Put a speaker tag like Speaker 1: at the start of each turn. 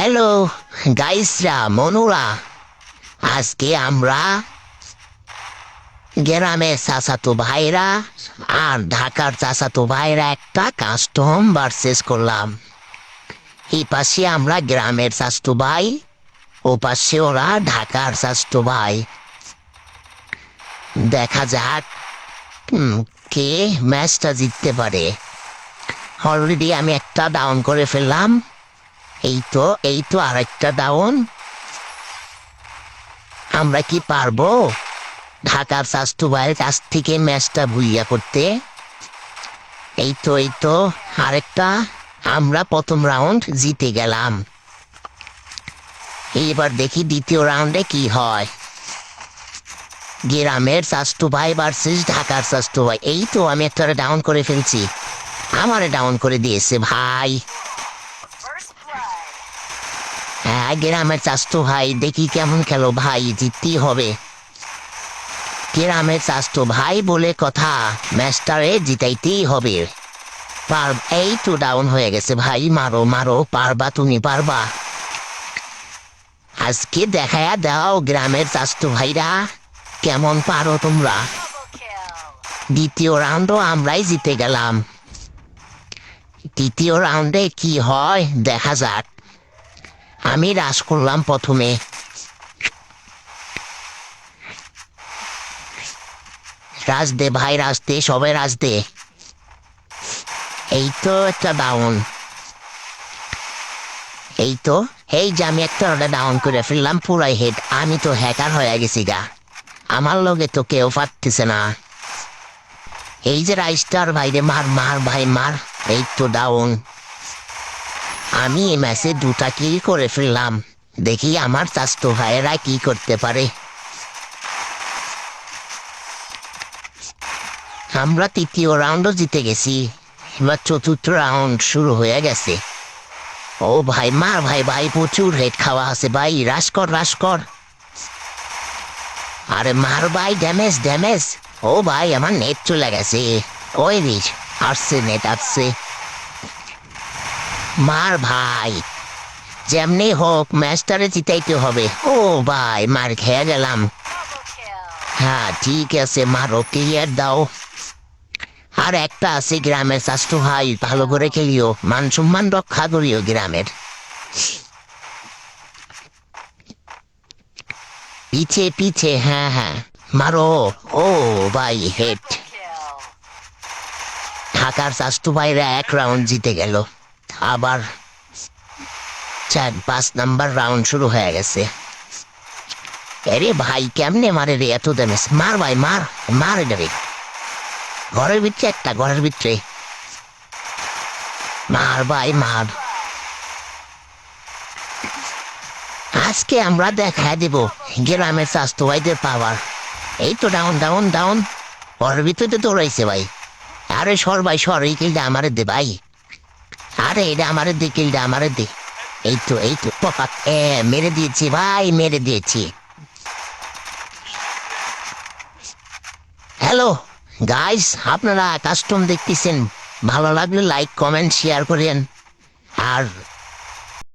Speaker 1: Hello গাইসরা, মনুরা। আজকে আমরা গ্রামের চাচাতো ভাইরা আর ঢাকার চাচাতো ভাইরা একটা কাস্টম ভার্সেস করলাম। এই পাশে আমরা গ্রামের চাচাতো ভাই, ও পাশে ওরা ঢাকার চাচাতো ভাই। দেখা যাক কে ম্যাচটা জিততে পারে। অলরেডি আমি একটা ডাউন করে ফেললাম। এই তো আরেকটা ডাউন। আমরা কি পারবো ঢাকার চাচাতো ভাইয়ের কাছ থেকে ম্যাচটা ভুইয়া করতে? এই তো আরেকটা। আমরা প্রথম রাউন্ড জিতে গেলাম। এবার দেখি দ্বিতীয় রাউন্ডে কি হয়। গ্রামের চাচাতো ভাই ভার্সেস ঢাকার চাচাতো ভাই। এই তো আমি একটা ডাউন করে ফেলছি। আমারে ডাউন করে দিয়েছে ভাই। হ্যাঁ, গ্রামের চাচাতো ভাই দেখি কেমন খেলো ভাই, জিততেই হবে। গ্রামের চাচাতো ভাই বলে কথা, ম্যাচটারে জিতাইতেই হবে। এই তো ডাউন হয়ে গেছে ভাই। মারো মারো, পারবা, তুমি পারবা। আজকে দেখায়া দাও গ্রামের চাচাতো ভাইরা, কেমন পারো তোমরা। দ্বিতীয় রাউন্ডও আমরাই জিতে গেলাম। তৃতীয় রাউন্ডে কি হয় দেখা যাক। আমি রাশ করলাম প্রথমে। রাজ দে ভাই, রাজ দে, সবে রাজ দে। এই তো একটা ডাউন। এই যে আমি একটা ডাউন করে ফেললাম পুরাই হেড। আমি তো হ্যাকার হয়ে গেছি গা। আমার লগে তো কেউ পারতেছে না। এই যে রাইস্টার ভাইরে, মার মার ভাই মার। এই তো ডাউন। আমি এই ম্যাচে দুটা কিল করে ফেললাম। দেখি আমার চাচাতো ভাইয়েরা কি করতে পারে। আমরা তৃতীয় রাউন্ডও জিতে গেছি। এবার চতুর্থ রাউন্ড শুরু হয়ে গেছে। ও ভাই মার ভাই, ভাই প্রচুর হেড খাওয়া আছে ভাই। রাশ কর, রাশ কর। আরে মার ভাই, ড্যামেজ ড্যামেজ। ও ভাই আমার নেট চলে গেছে। ওই রিচ আসছে, নেট আসছে। মার ভাই, যেমনি হোক ম্যাচটারে জিতাইতে হবে। ও ভাই মার খেয়ে গেলাম। হ্যাঁ ঠিক আছে, মারো, ক্লিয়ার দাও। আর একটা আছে গ্রামের চাচাতো ভাই, ভালো করে খেলিও, মান সম্মান রক্ষা করিও গ্রামের। পিছে পিছে, হ্যাঁ হ্যাঁ, মারো। ও ভাই হেড। ঢাকার চাচাতো ভাইরা এক রাউন্ড জিতে গেল। আবার 4-5 নাম্বার রাউন্ড শুরু হয়ে গেছে। আরে ভাই কেমনে মারে রে এত ড্যামেজ? মার ভাই মার, মার রে। ঘরের ভিতরে একটা, ঘরের ভিতরে। মার ভাই মার। আজকে আমরা দেখা দেব গ্রামের চাচাতো ভাইদের পাওয়ার। এই তো ডাউন ডাউন ডাউন। ঘরের ভিতরে দৌড়াইছে ভাই। আরে সর ভাই সর, এই কিলটা আমারে দে ভাই। আরে এটা আমারে দে, কিলটা আমারে দে। এই তো পপাক, মেরে দিয়েছি ভাই, মেরে দিয়েছি। হ্যালো গাইস, আপনারা কাস্টম দেখতেছেন। ভালো লাগলে লাইক কমেন্ট শেয়ার করেন। আর